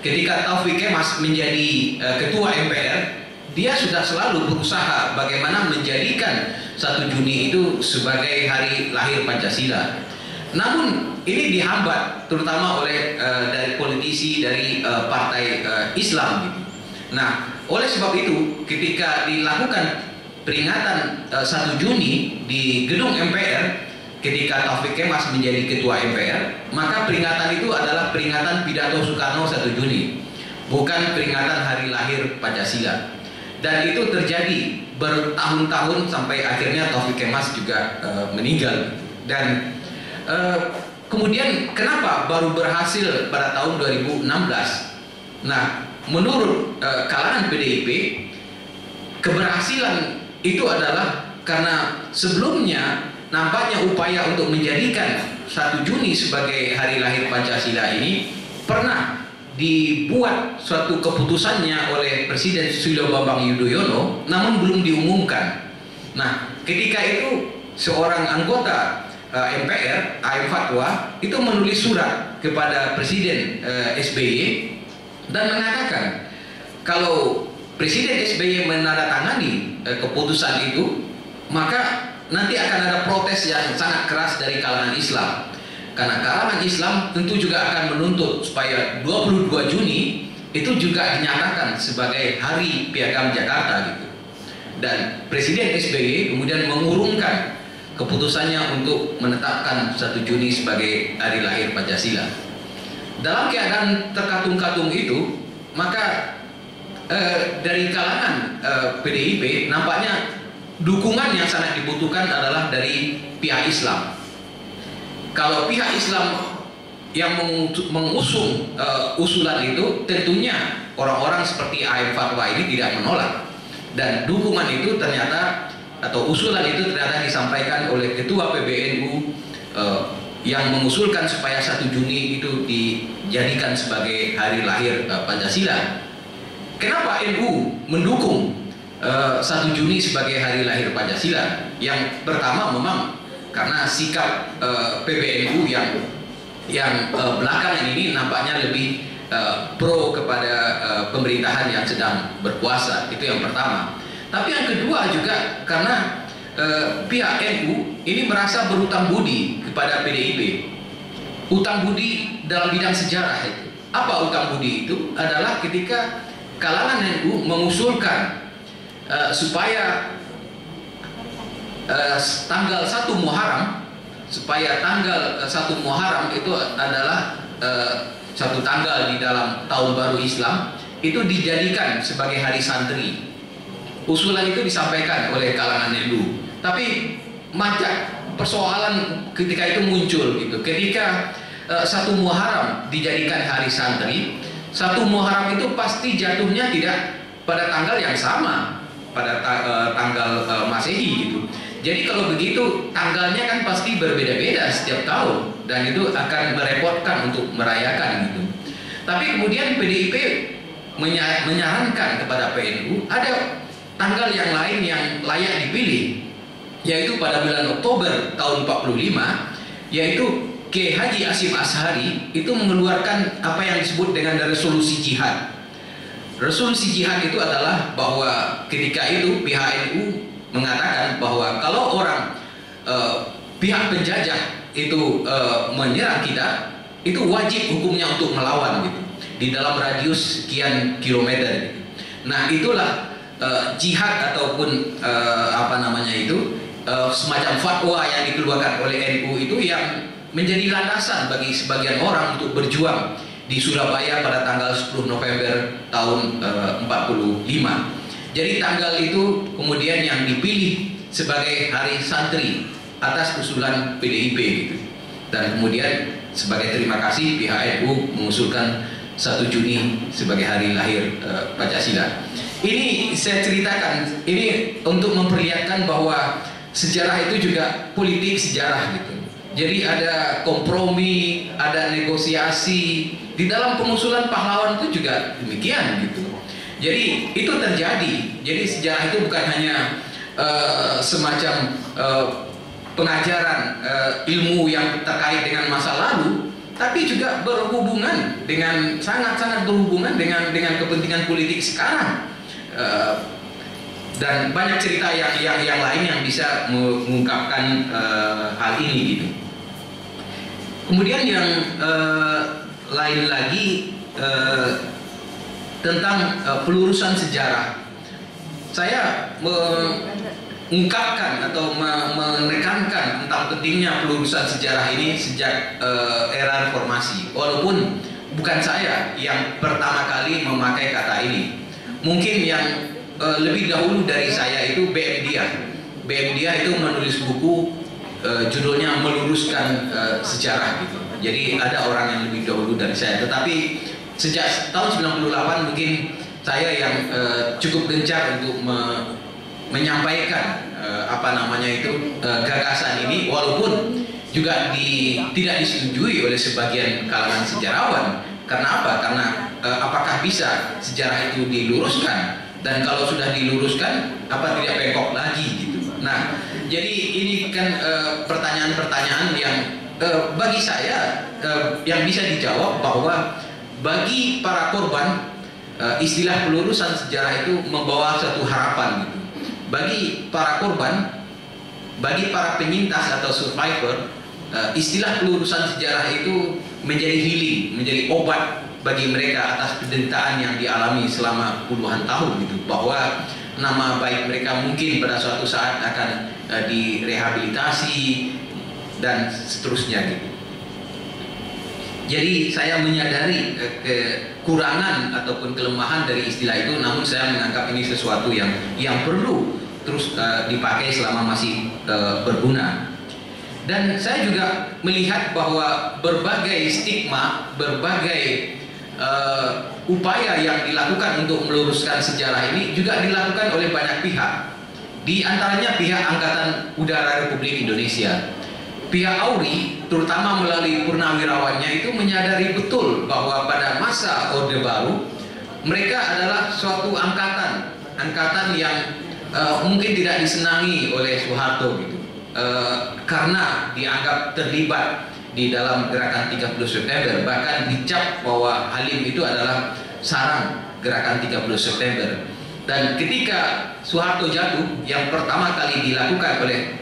ketika Taufik Kemas menjadi ketua MPR, dia sudah selalu berusaha bagaimana menjadikan 1 Juni itu sebagai hari lahir Pancasila. Namun ini dihambat terutama oleh dari politisi dari partai Islam gitu. Nah, oleh sebab itu ketika dilakukan peringatan 1 Juni di gedung MPR ketika Taufik Kemas menjadi ketua MPR, maka peringatan itu adalah peringatan pidato Soekarno 1 Juni, bukan peringatan hari lahir Pancasila. Dan itu terjadi bertahun-tahun sampai akhirnya Taufik Kemas juga meninggal. Dan kemudian kenapa baru berhasil pada tahun 2016? Nah, menurut kalangan PDIP, keberhasilan itu adalah karena sebelumnya nampaknya upaya untuk menjadikan 1 Juni sebagai hari lahir Pancasila ini pernah dibuat suatu keputusannya oleh Presiden Susilo Bambang Yudhoyono, namun belum diumumkan. Nah, ketika itu seorang anggota MPR, A.M. Fatwa, itu menulis surat kepada Presiden SBY dan mengatakan kalau Presiden SBY menandatangani keputusan itu, maka nanti akan ada protes yang sangat keras dari kalangan Islam. Karena kalangan Islam tentu juga akan menuntut supaya 22 Juni itu juga dinyatakan sebagai Hari Piagam Jakarta gitu. Dan Presiden SBY kemudian mengurungkan keputusannya untuk menetapkan 1 Juni sebagai hari lahir Pancasila. Dalam keadaan terkatung-katung itu, maka dari kalangan PDIP nampaknya dukungan yang sangat dibutuhkan adalah dari pihak Islam. Kalau pihak Islam yang mengusung usulan itu, tentunya orang-orang seperti A.M. Fatwa ini tidak menolak. Dan dukungan itu ternyata, atau usulan itu ternyata disampaikan oleh Ketua PBNU yang mengusulkan supaya 1 Juni itu dijadikan sebagai hari lahir Pancasila. Kenapa NU mendukung 1 Juni sebagai hari lahir Pancasila? Yang pertama memang karena sikap PBNU yang belakangan ini nampaknya lebih pro kepada pemerintahan yang sedang berkuasa. Itu yang pertama. Tapi yang kedua juga karena pihak NU ini merasa berutang budi kepada PDIP. Utang budi dalam bidang sejarah itu. Apa utang budi itu? Adalah ketika kalangan NU mengusulkan supaya tanggal 1 Muharram, supaya tanggal 1 Muharram itu adalah satu tanggal di dalam tahun baru Islam, itu dijadikan sebagai hari santri. Usulan itu disampaikan oleh kalangan NU. Tapi macam persoalan ketika itu muncul gitu. Ketika 1 Muharram dijadikan hari santri, 1 Muharram itu pasti jatuhnya tidak pada tanggal yang sama, pada tanggal Masehi gitu. Jadi kalau begitu tanggalnya kan pasti berbeda-beda setiap tahun, dan itu akan merepotkan untuk merayakan gitu. Tapi kemudian PDIP menyarankan kepada PNU ada tanggal yang lain yang layak dipilih, yaitu pada bulan Oktober tahun 45, yaitu Kiai Haji Hasyim Asy'ari itu mengeluarkan apa yang disebut dengan resolusi jihad. Resolusi jihad itu adalah bahwa ketika itu pihak NU mengatakan bahwa kalau orang pihak penjajah itu menyerang kita, itu wajib hukumnya untuk melawan gitu, di dalam radius sekian kilometer gitu. Nah, itulah jihad ataupun apa namanya itu semacam fatwa yang dikeluarkan oleh NU itu yang menjadi landasan bagi sebagian orang untuk berjuang di Surabaya pada tanggal 10 November tahun 45. Jadi tanggal itu kemudian yang dipilih sebagai hari santri atas usulan PDIP gitu. Dan kemudian sebagai terima kasih pihak NU mengusulkan 1 Juni sebagai hari lahir Pancasila. Ini saya ceritakan ini untuk memperlihatkan bahwa sejarah itu juga politik sejarah gitu. Jadi ada kompromi, ada negosiasi di dalam pengusulan pahlawan itu juga demikian gitu. Jadi itu terjadi. Jadi sejarah itu bukan hanya semacam pengajaran ilmu yang terkait dengan masa lalu, tapi juga berhubungan dengan sangat-sangat berhubungan dengan kepentingan politik sekarang. Dan banyak cerita yang lain yang bisa mengungkapkan hal ini gitu. Kemudian yang lain lagi tentang pelurusan sejarah. Saya mengungkapkan atau menekankan tentang pentingnya pelurusan sejarah ini sejak era reformasi. Walaupun bukan saya yang pertama kali memakai kata ini. Mungkin yang lebih dahulu dari saya itu BM Diah. BM Diah itu menulis buku judulnya Meluruskan Sejarah gitu. Jadi ada orang yang lebih dahulu dari saya. Tetapi sejak tahun 98 mungkin saya yang cukup gencar untuk menyampaikan gagasan ini, walaupun juga tidak disetujui oleh sebagian kalangan sejarawan. Karena apa? Karena apakah bisa sejarah itu diluruskan? Dan kalau sudah diluruskan, apa tidak bengkok lagi gitu? Nah, jadi ini kan pertanyaan-pertanyaan yang bagi saya yang bisa dijawab bahwa bagi para korban istilah pelurusan sejarah itu membawa satu harapan gitu. Bagi para korban, bagi para penyintas atau survivor, istilah pelurusan sejarah itu menjadi healing, menjadi obat bagi mereka atas penderitaan yang dialami selama puluhan tahun gitu. Bahwa nama baik mereka mungkin pada suatu saat akan direhabilitasi dan seterusnya gitu. Jadi saya menyadari kekurangan ataupun kelemahan dari istilah itu, namun saya menganggap ini sesuatu yang perlu terus dipakai selama masih berguna. Dan saya juga melihat bahwa berbagai stigma, berbagai upaya yang dilakukan untuk meluruskan sejarah ini juga dilakukan oleh banyak pihak. Di antaranya pihak Angkatan Udara Republik Indonesia. Pihak AURI, terutama melalui purnawirawannya itu menyadari betul bahwa pada masa Orde Baru mereka adalah suatu angkatan yang mungkin tidak disenangi oleh Soeharto gitu, karena dianggap terlibat di dalam gerakan 30 September, bahkan dicap bahwa Halim itu adalah sarang gerakan 30 September. Dan ketika Soeharto jatuh, yang pertama kali dilakukan oleh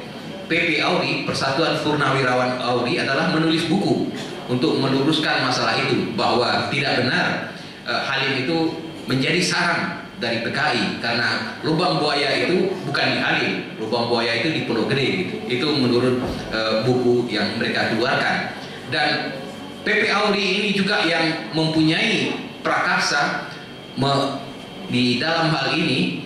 PP AURI, Persatuan Purnawirawan AURI, adalah menulis buku untuk meluruskan masalah itu, bahwa tidak benar Halim itu menjadi sarang dari PKI, karena lubang buaya itu bukan di Halim, lubang buaya itu di Pulau Gede gitu. Itu menurut buku yang mereka keluarkan. Dan PP AURI ini juga yang mempunyai prakarsa di dalam hal ini,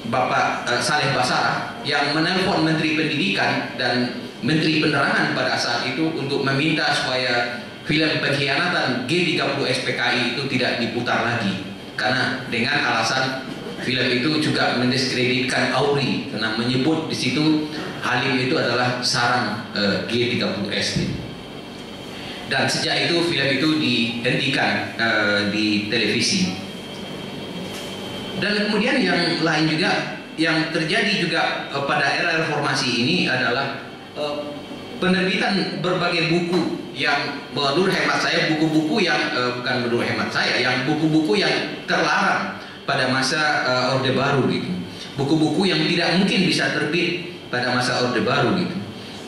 Bapak Saleh Basarah, yang menelpon Menteri Pendidikan dan Menteri Penerangan pada saat itu untuk meminta supaya film pengkhianatan G30 SPKI itu tidak diputar lagi, karena dengan alasan film itu juga mendiskreditkan AURI, karena menyebut di situ Halim itu adalah sarang G30S. Dan sejak itu film itu dihentikan di televisi. Dan kemudian yang lain juga yang terjadi juga pada era reformasi ini adalah penerbitan berbagai buku yang menurut hemat saya, buku-buku yang bukan menurut hemat saya, yang buku-buku yang terlarang pada masa Orde Baru gitu. Buku-buku yang tidak mungkin bisa terbit pada masa Orde Baru gitu.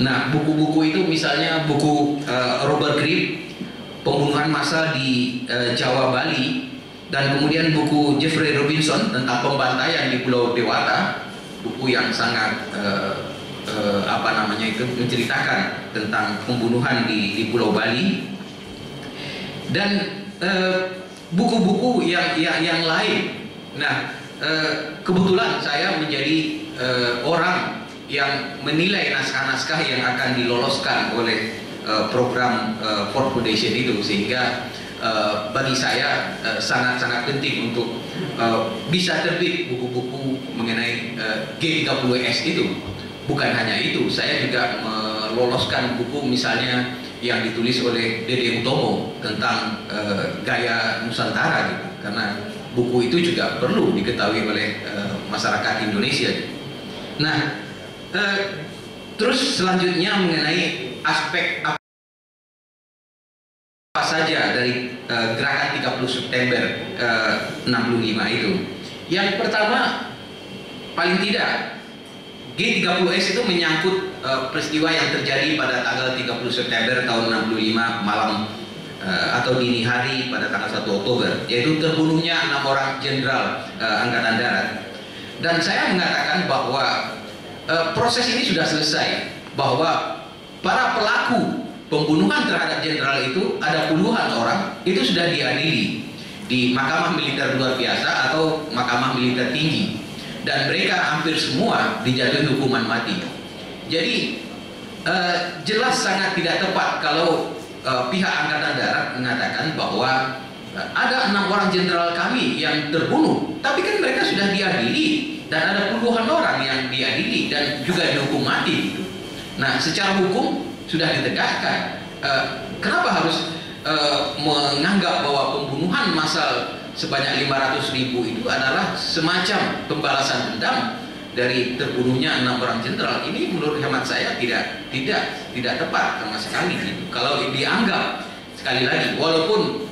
Nah, buku-buku itu misalnya buku Robert Cribb, Pembunuhan Massal di Jawa Bali, dan kemudian buku Jeffrey Robinson tentang pembantaian di Pulau Dewata, buku yang sangat menceritakan tentang pembunuhan di Pulau Bali. Dan buku-buku yang lain. Nah, kebetulan saya menjadi orang yang menilai naskah-naskah yang akan diloloskan oleh program Ford Foundation itu, sehingga bagi saya sangat-sangat penting untuk bisa terbit buku-buku mengenai G30S itu. Bukan hanya itu, saya juga meloloskan buku misalnya yang ditulis oleh Dede Utomo tentang gaya Nusantara gitu, karena buku itu juga perlu diketahui oleh masyarakat Indonesia. Nah, terus selanjutnya mengenai aspek apa saja dari gerakan 30 September 65 itu. Yang pertama, paling tidak G30S itu menyangkut peristiwa yang terjadi pada tanggal 30 September tahun 65 malam atau dini hari pada tanggal 1 Oktober, yaitu terbunuhnya 6 orang jenderal Angkatan Darat. Dan saya mengatakan bahwa proses ini sudah selesai, bahwa para pelaku pembunuhan terhadap jenderal itu ada puluhan orang, itu sudah diadili di Mahkamah Militer Luar Biasa atau Mahkamah Militer Tinggi, dan mereka hampir semua dijatuhi hukuman mati. Jadi jelas sangat tidak tepat kalau pihak Angkatan Darat mengatakan bahwa ada 6 orang jenderal kami yang terbunuh, tapi kan mereka sudah diadili dan ada puluhan orang yang diadili dan juga dihukum mati. Nah, secara hukum sudah ditegakkan. Kenapa harus menganggap bahwa pembunuhan massal sebanyak 500.000 itu adalah semacam pembalasan dendam dari terbunuhnya 6 orang jenderal? Ini menurut hemat saya tidak tepat sama sekali gitu. Kalau dianggap, sekali lagi, walaupun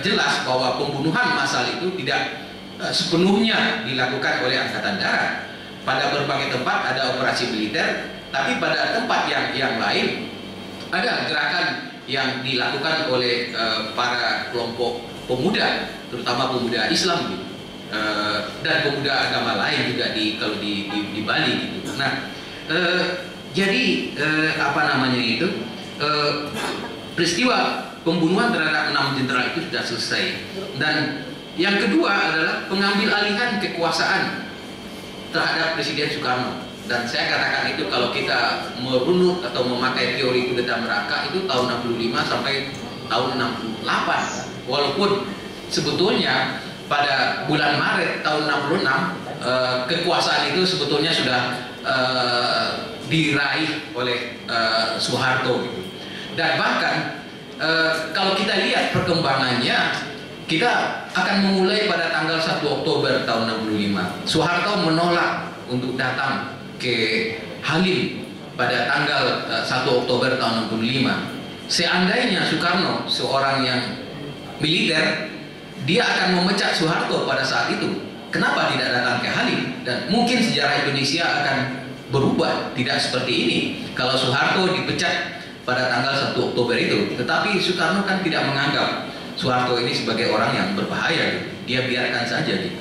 jelas bahwa pembunuhan massal itu tidak sepenuhnya dilakukan oleh Angkatan Darat. Pada berbagai tempat ada operasi militer, tapi pada tempat yang lain ada gerakan yang dilakukan oleh para kelompok pemuda, terutama pemuda Islam gitu, dan pemuda agama lain juga kalau di Bali gitu. Nah, jadi peristiwa pembunuhan terhadap 6 jenderal itu sudah selesai. Dan yang kedua adalah pengambil alihan kekuasaan terhadap Presiden Soekarno. Dan saya katakan itu kalau kita merunut atau memakai teori kudeta Meraka itu tahun 65 sampai tahun 68. Walaupun sebetulnya pada bulan Maret tahun 66 kekuasaan itu sebetulnya sudah diraih oleh Soeharto gitu. Dan bahkan kalau kita lihat perkembangannya, kita akan memulai pada tanggal 1 Oktober tahun 65. Soeharto menolak untuk datang ke Halim pada tanggal 1 Oktober tahun 65. Seandainya Soekarno seorang yang militer, dia akan memecat Soeharto pada saat itu. Kenapa tidak datang ke Halim? Dan mungkin sejarah Indonesia akan berubah, tidak seperti ini kalau Soeharto dipecat pada tanggal 1 Oktober itu. Tetapi Soekarno kan tidak menganggap Soeharto ini sebagai orang yang berbahaya, dia biarkan saja gitu.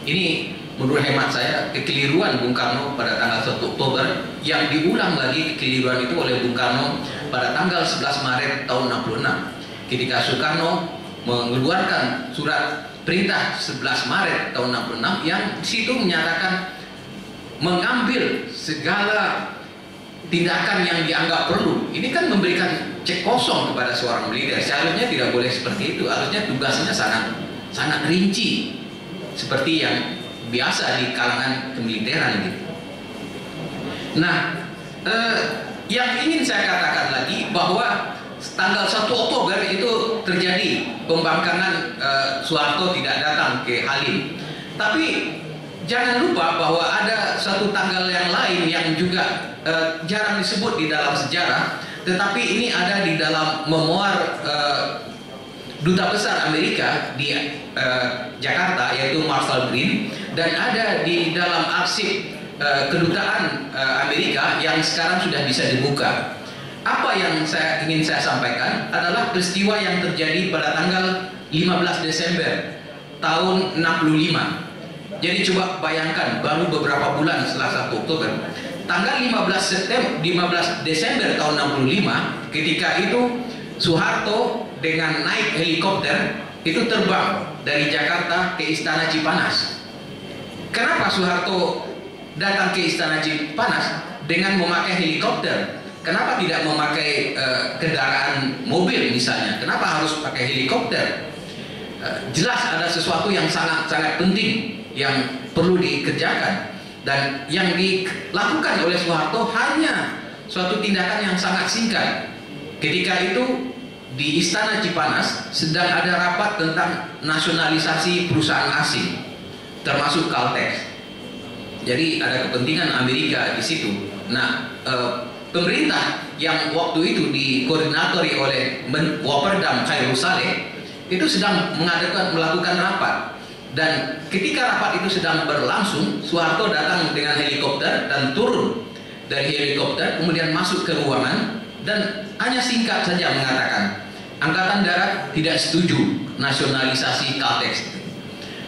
Ini menurut hemat saya kekeliruan Bung Karno pada tanggal 1 Oktober, yang diulang lagi kekeliruan itu oleh Bung Karno pada tanggal 11 Maret tahun 66 ketika Soekarno mengeluarkan surat perintah 11 Maret tahun 66 yang di situ menyatakan mengambil segala tindakan yang dianggap perlu. Ini kan memberikan cek kosong kepada seorang militer. Seharusnya tidak boleh seperti itu. Harusnya tugasnya sangat rinci seperti yang biasa di kalangan kemiliteran gitu. Nah, yang ingin saya katakan lagi bahwa tanggal 1 Oktober itu terjadi pembangkangan, Soeharto tidak datang ke Halim. Tapi jangan lupa bahwa ada satu tanggal yang lain yang juga jarang disebut di dalam sejarah, tetapi ini ada di dalam memoir Duta Besar Amerika di Jakarta, yaitu Marshall Green, dan ada di dalam arsip kedutaan Amerika yang sekarang sudah bisa dibuka. Apa yang ingin saya sampaikan adalah peristiwa yang terjadi pada tanggal 15 Desember tahun 65. Jadi coba bayangkan, baru beberapa bulan setelah 1 Oktober, tanggal 15 Desember tahun 65, ketika itu Soeharto dengan naik helikopter itu terbang dari Jakarta ke Istana Cipanas. Kenapa Soeharto datang ke Istana Cipanas dengan memakai helikopter? kenapa tidak memakai kendaraan mobil misalnya? Kenapa harus pakai helikopter? Jelas ada sesuatu yang sangat penting yang perlu dikerjakan, dan yang dilakukan oleh Soeharto hanya suatu tindakan yang sangat singkat. Ketika itu di Istana Cipanas sedang ada rapat tentang nasionalisasi perusahaan asing, termasuk Caltex. Jadi ada kepentingan Amerika di situ. Nah, pemerintah yang waktu itu dikoordinatori oleh Waperdam Khairul Saleh itu sedang melakukan rapat, dan ketika rapat itu sedang berlangsung, Soeharto datang dengan helikopter dan turun dari helikopter, kemudian masuk ke ruangan dan hanya singkat saja mengatakan Angkatan Darat tidak setuju nasionalisasi Caltex.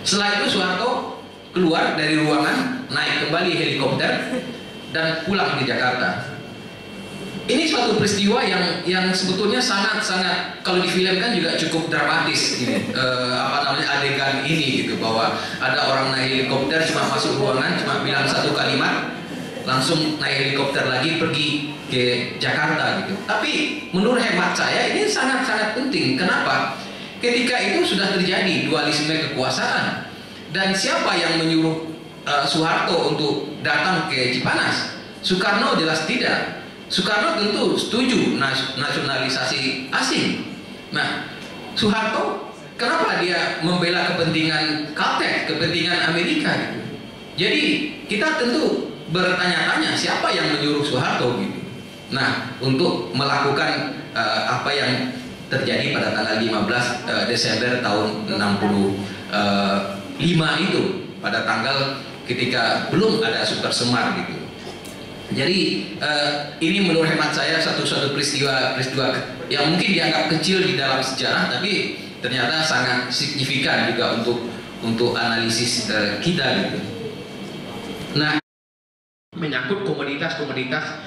Setelah itu Soeharto keluar dari ruangan, naik kembali helikopter dan pulang ke Jakarta. Ini suatu peristiwa yang sebetulnya sangat kalau difilmkan juga cukup dramatis ini, adegan ini gitu, bahwa ada orang naik helikopter, cuma masuk ruangan, cuma bilang satu kalimat, langsung naik helikopter lagi pergi ke Jakarta gitu. Tapi menurut hemat saya ini sangat penting. Kenapa? Ketika itu sudah terjadi dualisme kekuasaan, dan siapa yang menyuruh Soeharto untuk datang ke Cipanas? Soekarno jelas tidak. Soekarno tentu setuju nasionalisasi asing. Nah, Soeharto kenapa dia membela kepentingan Caltex, kepentingan Amerika gitu? Jadi kita tentu bertanya-tanya siapa yang menyuruh Soeharto gitu. Nah, untuk melakukan apa yang terjadi pada tanggal 15 Desember tahun 65 itu, pada tanggal ketika belum ada Super Semar gitu. Jadi ini menurut hemat saya satu peristiwa yang mungkin dianggap kecil di dalam sejarah, tapi ternyata sangat signifikan juga untuk analisis kita gitu. Nah, menyangkut komoditas-komoditas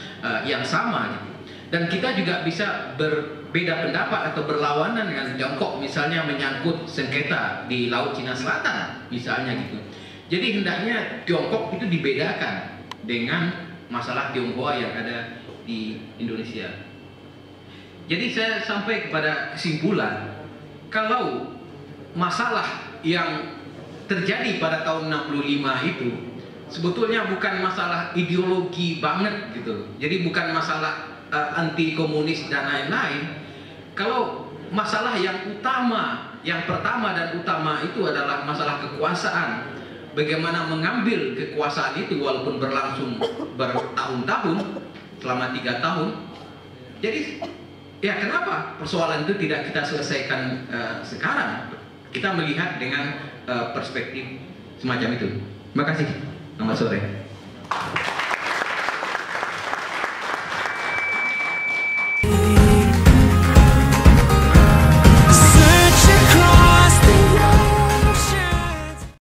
yang sama gitu. Dan kita juga bisa berbeda pendapat atau berlawanan dengan Tiongkok, misalnya menyangkut sengketa di Laut Cina Selatan misalnya gitu. Jadi hendaknya Tiongkok itu dibedakan dengan masalah Tionghoa yang ada di Indonesia. Jadi saya sampai kepada kesimpulan, kalau masalah yang terjadi pada tahun 65 itu sebetulnya bukan masalah ideologi banget gitu. Jadi bukan masalah anti komunis dan lain-lain. Kalau masalah yang pertama dan utama itu adalah masalah kekuasaan. Bagaimana mengambil kekuasaan itu walaupun berlangsung bertahun-tahun, selama 3 tahun. Jadi ya kenapa persoalan itu tidak kita selesaikan sekarang? Kita melihat dengan perspektif semacam itu. Terima kasih. Selamat sore.